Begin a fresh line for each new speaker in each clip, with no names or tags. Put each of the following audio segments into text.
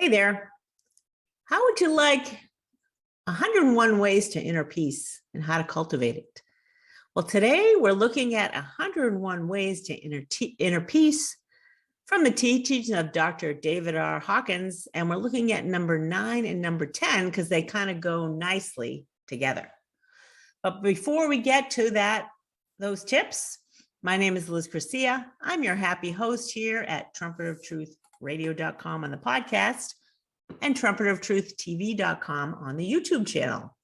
Hey there. How would you like 101 ways to inner peace and how to cultivate it? Well, today we're looking at 101 ways to inner peace from the teachings of Dr. David R. Hawkins. And we're looking at number 9 and number 10 because they kind of go nicely together. But before we get to those tips, my name is Liz Garcia. I'm your happy host here at trumpetoftruthradio.com on the podcast and trumpetoftruth.tv.com on the YouTube channel.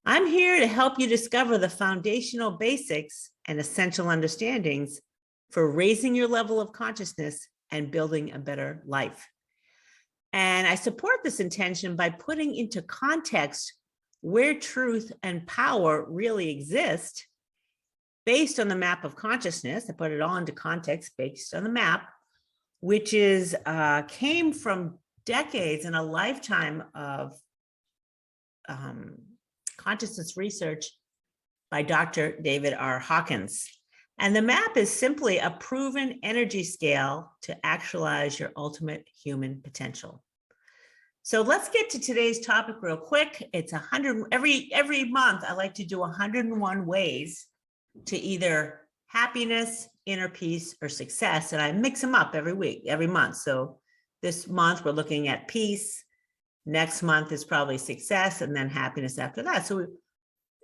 I'm here to help you discover the foundational basics and essential understandings for raising your level of consciousness and building a better life. And I support this intention by putting into context where truth and power really exist based on the map of consciousness. I put it all into context based on the map, which came from decades and a lifetime of consciousness research by Dr. David R. Hawkins. And the map is simply a proven energy scale to actualize your ultimate human potential. So let's get to today's topic real quick. It's 100 every month. I like to do 101 ways to either happiness, inner peace, or success, and I mix them up every month. So this month, we're looking at peace. Next month is probably success, and then happiness after that. So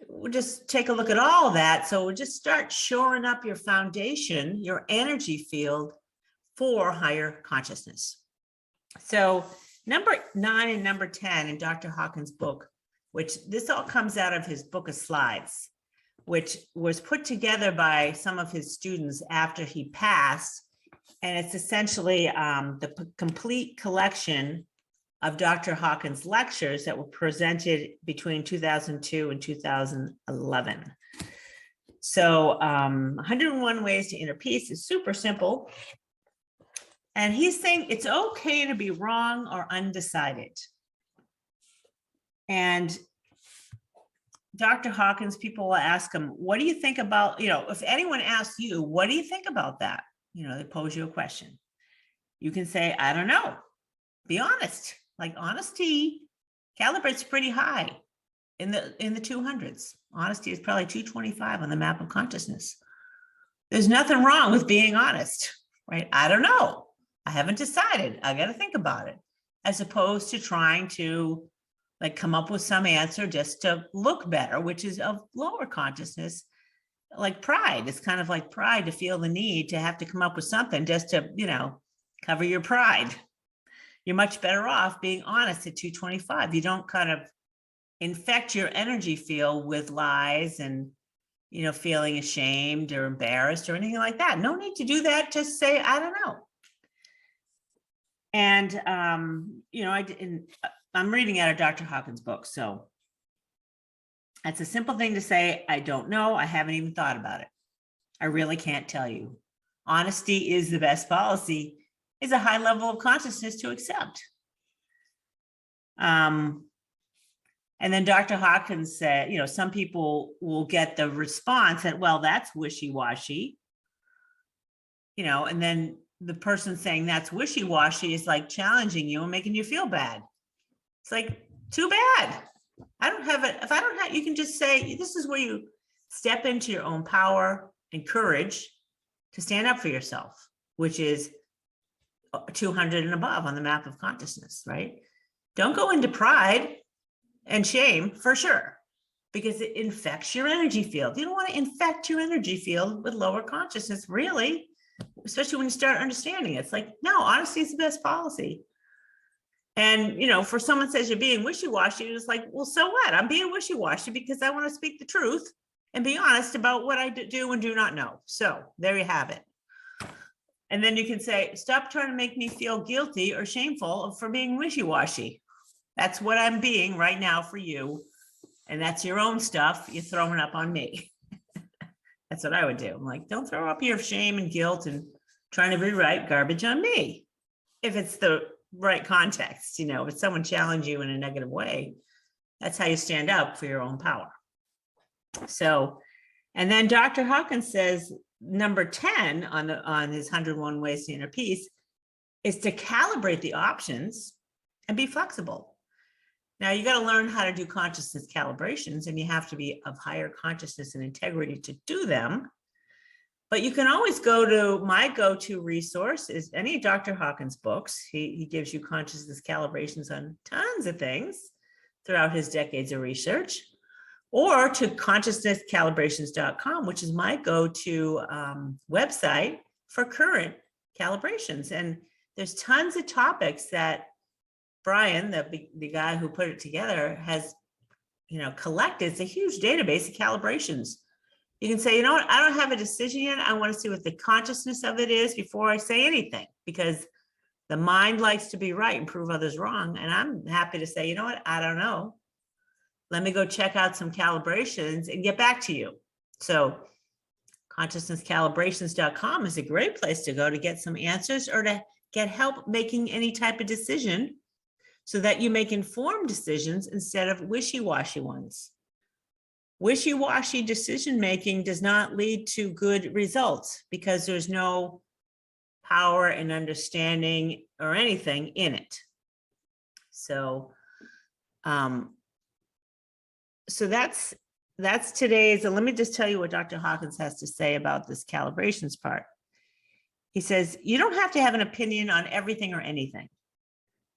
we'll just take a look at all of that. So we'll just start shoring up your foundation, your energy field for higher consciousness. So number 9 and number 10 in Dr. Hawkins' book, which this all comes out of his book of slides, which was put together by some of his students after he passed. And it's essentially the complete collection of Dr. Hawkins' lectures that were presented between 2002 and 2011. So 101 Ways to Inner Peace is super simple. And he's saying it's okay to be wrong or undecided. And Dr. Hawkins, people will ask him, what do you think about, if anyone asks you, what do you think about that? They pose you a question. You can say, I don't know. Be honest. Like honesty calibrate's pretty high in the 200s. Honesty is probably 225 on the map of consciousness. There's nothing wrong with being honest, right? I don't know. I haven't decided. I got to think about it, as opposed to trying to come up with some answer just to look better, which is of lower consciousness. Like pride. It's kind of like pride to feel the need to have to come up with something just to, cover your pride. You're much better off being honest at 225. You don't kind of infect your energy field with lies and, feeling ashamed or embarrassed or anything like that. No need to do that. Just say, I don't know. And, I'm reading out of Dr. Hawkins' book. So that's a simple thing to say. I don't know. I haven't even thought about it. I really can't tell you. Honesty is the best policy. Is a high level of consciousness to accept. And then Dr. Hawkins said, some people will get the response that, well, that's wishy-washy. And then the person saying that's wishy-washy is like challenging you and making you feel bad. It's like, too bad. I don't have it. If I don't have, you can just say, this is where you step into your own power and courage to stand up for yourself, which is 200 and above on the map of consciousness, right? Don't go into pride and shame for sure, because it infects your energy field. You don't want to infect your energy field with lower consciousness, really, especially when you start understanding it. It's like, no, honesty is the best policy. And, for someone says you're being wishy-washy, it's like, well, so what? I'm being wishy-washy because I want to speak the truth and be honest about what I do and do not know. So there you have it. And then you can say, stop trying to make me feel guilty or shameful for being wishy-washy. That's what I'm being right now for you. And that's your own stuff. You're throwing up on me. That's what I would do. I'm like, don't throw up your shame and guilt and trying to rewrite garbage on me. If it's the right context, if someone challenges you in a negative way, that's how you stand up for your own power. So, and then Dr. Hawkins says, number 10 on his 101 Ways to Inner Peace is to calibrate the options and be flexible. Now, you got to learn how to do consciousness calibrations, and you have to be of higher consciousness and integrity to do them. But you can always go to my go-to resource is any of Dr. Hawkins' books. He gives you consciousness calibrations on tons of things throughout his decades of research, or to consciousnesscalibrations.com, which is my go-to website for current calibrations. And there's tons of topics that Brian, the guy who put it together, has collected. It's a huge database of calibrations. You can say, you know what, I don't have a decision yet. I want to see what the consciousness of it is before I say anything, because the mind likes to be right and prove others wrong. And I'm happy to say, you know what, I don't know. Let me go check out some calibrations and get back to you. So consciousnesscalibrations.com is a great place to go to get some answers or to get help making any type of decision so that you make informed decisions instead of wishy-washy ones. Wishy-washy decision-making does not lead to good results because there's no power and understanding or anything in it. So, that's today's, and let me just tell you what Dr. Hawkins has to say about this calibrations part. He says, you don't have to have an opinion on everything or anything.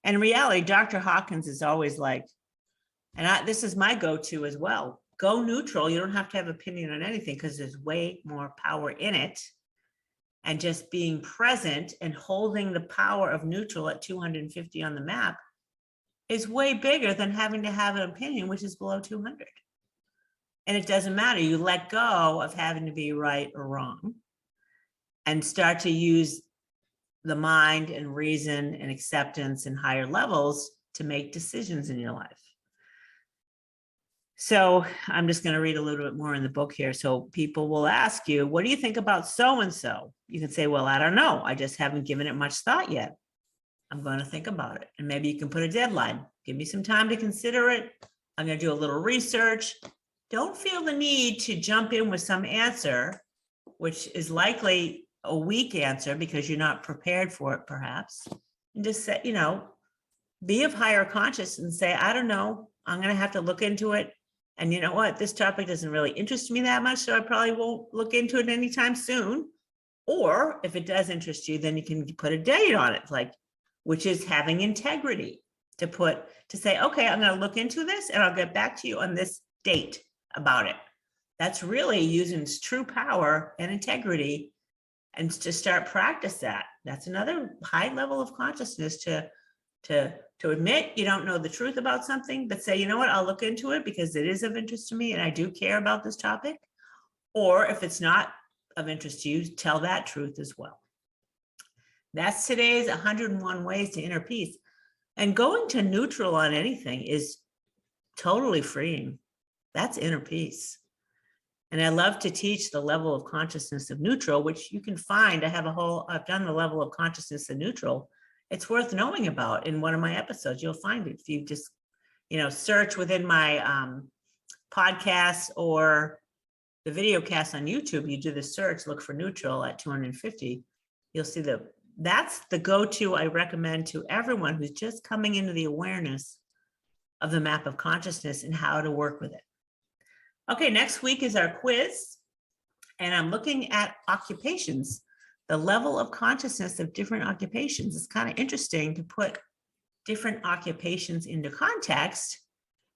And in reality, Dr. Hawkins is always like, and this is my go-to as well, go neutral. You don't have to have opinion on anything because there's way more power in it. And just being present and holding the power of neutral at 250 on the map is way bigger than having to have an opinion, which is below 200. And it doesn't matter. You let go of having to be right or wrong and start to use the mind and reason and acceptance and higher levels to make decisions in your life. So I'm just going to read a little bit more in the book here. So people will ask you, what do you think about so-and-so? You can say, well, I don't know. I just haven't given it much thought yet. I'm going to think about it. And maybe you can put a deadline. Give me some time to consider it. I'm going to do a little research. Don't feel the need to jump in with some answer, which is likely a weak answer because you're not prepared for it, perhaps. And just say, be of higher conscious and say, I don't know. I'm going to have to look into it. And you know what? This topic doesn't really interest me that much, so I probably won't look into it anytime soon. Or if it does interest you, then you can put a date on it, which is having integrity to say, okay, I'm going to look into this and I'll get back to you on this date about it. That's really using true power and integrity, and to start practice that. That's another high level of consciousness to admit you don't know the truth about something, but say, you know what, I'll look into it because it is of interest to me and I do care about this topic. Or if it's not of interest to you, tell that truth as well. That's today's 101 ways to inner peace. And going to neutral on anything is totally freeing. That's inner peace. And I love to teach the level of consciousness of neutral, which you can find. I've done the level of consciousness of neutral. It's worth knowing about in one of my episodes. You'll find it if you just, search within my podcast or the videocast on YouTube. You do the search, look for neutral at 250. You'll see that's the go-to I recommend to everyone who's just coming into the awareness of the map of consciousness and how to work with it. Okay, next week is our quiz, and I'm looking at occupations. The level of consciousness of different occupations. It's kind of interesting to put different occupations into context.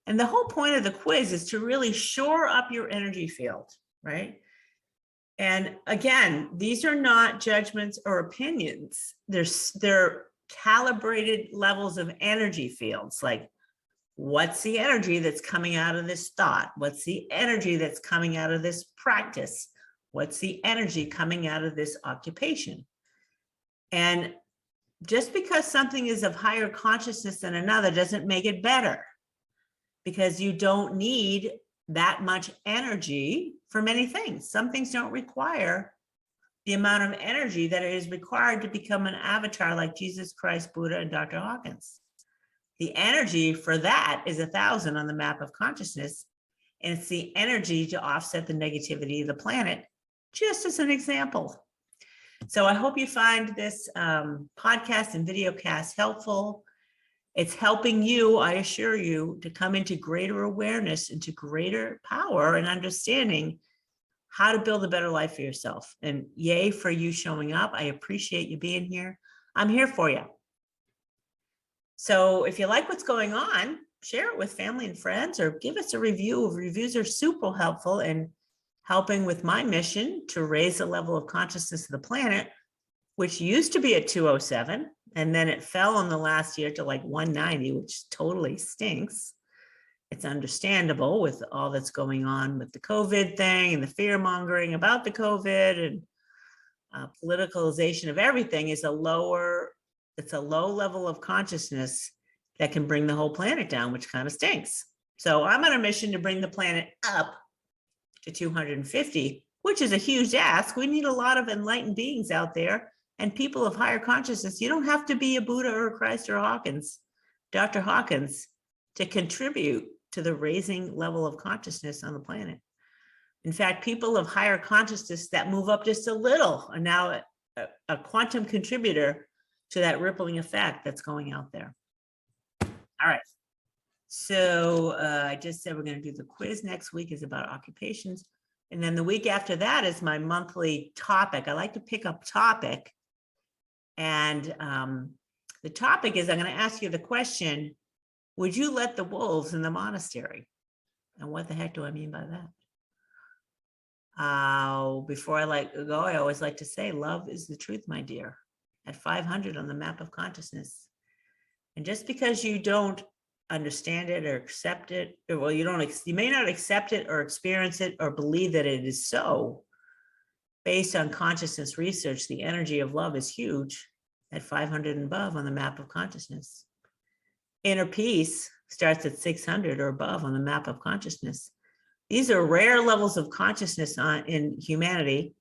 And the whole point of the quiz is to really shore up your energy field, right? And again, these are not judgments or opinions. They're calibrated levels of energy fields. Like, what's the energy that's coming out of this thought? What's the energy that's coming out of this practice? What's the energy coming out of this occupation? And just because something is of higher consciousness than another doesn't make it better, because you don't need that much energy for many things. Some things don't require the amount of energy that is required to become an avatar like Jesus Christ, Buddha, and Dr. Hawkins. The energy for that is 1,000 on the map of consciousness, and it's the energy to offset the negativity of the planet. Just as an example. So I hope you find this podcast and videocast helpful. It's helping you, I assure you, to come into greater awareness, into greater power and understanding how to build a better life for yourself. And yay for you showing up. I appreciate you being here. I'm here for you. So if you like what's going on, share it with family and friends or give us a review. Reviews are super helpful in helping with my mission to raise the level of consciousness of the planet, which used to be at 207, and then it fell in the last year to like 190, which totally stinks. It's understandable with all that's going on with the COVID thing and the fear mongering about the COVID and politicalization of everything is it's a low level of consciousness that can bring the whole planet down, which kind of stinks. So I'm on a mission to bring the planet up to 250, which is a huge ask. We need a lot of enlightened beings out there and people of higher consciousness. You don't have to be a Buddha or a Christ or Hawkins, Dr. Hawkins, to contribute to the raising level of consciousness on the planet. In fact, people of higher consciousness that move up just a little are now a quantum contributor to that rippling effect that's going out there. All right. So I just said we're going to do the quiz next week is about occupations. And then the week after that is my monthly topic. I like to pick up topic. And the topic is I'm going to ask you the question, would you let the wolves in the monastery? And what the heck do I mean by that? Before I go, I always like to say, love is the truth, my dear, at 500 on the map of consciousness. And just because you don't understand it or accept it, or well, you may not accept it or experience it or believe that it is so, based on consciousness research, the energy of love is huge at 500 and above on the map of consciousness. Inner peace starts at 600 or above on the map of consciousness. These are rare levels of consciousness in humanity,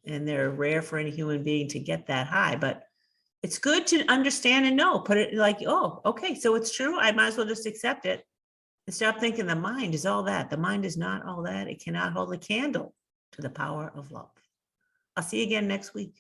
and they're rare for any human being to get that high, but it's good to understand and know, put it like, oh, okay, so it's true. I might as well just accept it and stop thinking the mind is all that. The mind is not all that. It cannot hold a candle to the power of love. I'll see you again next week.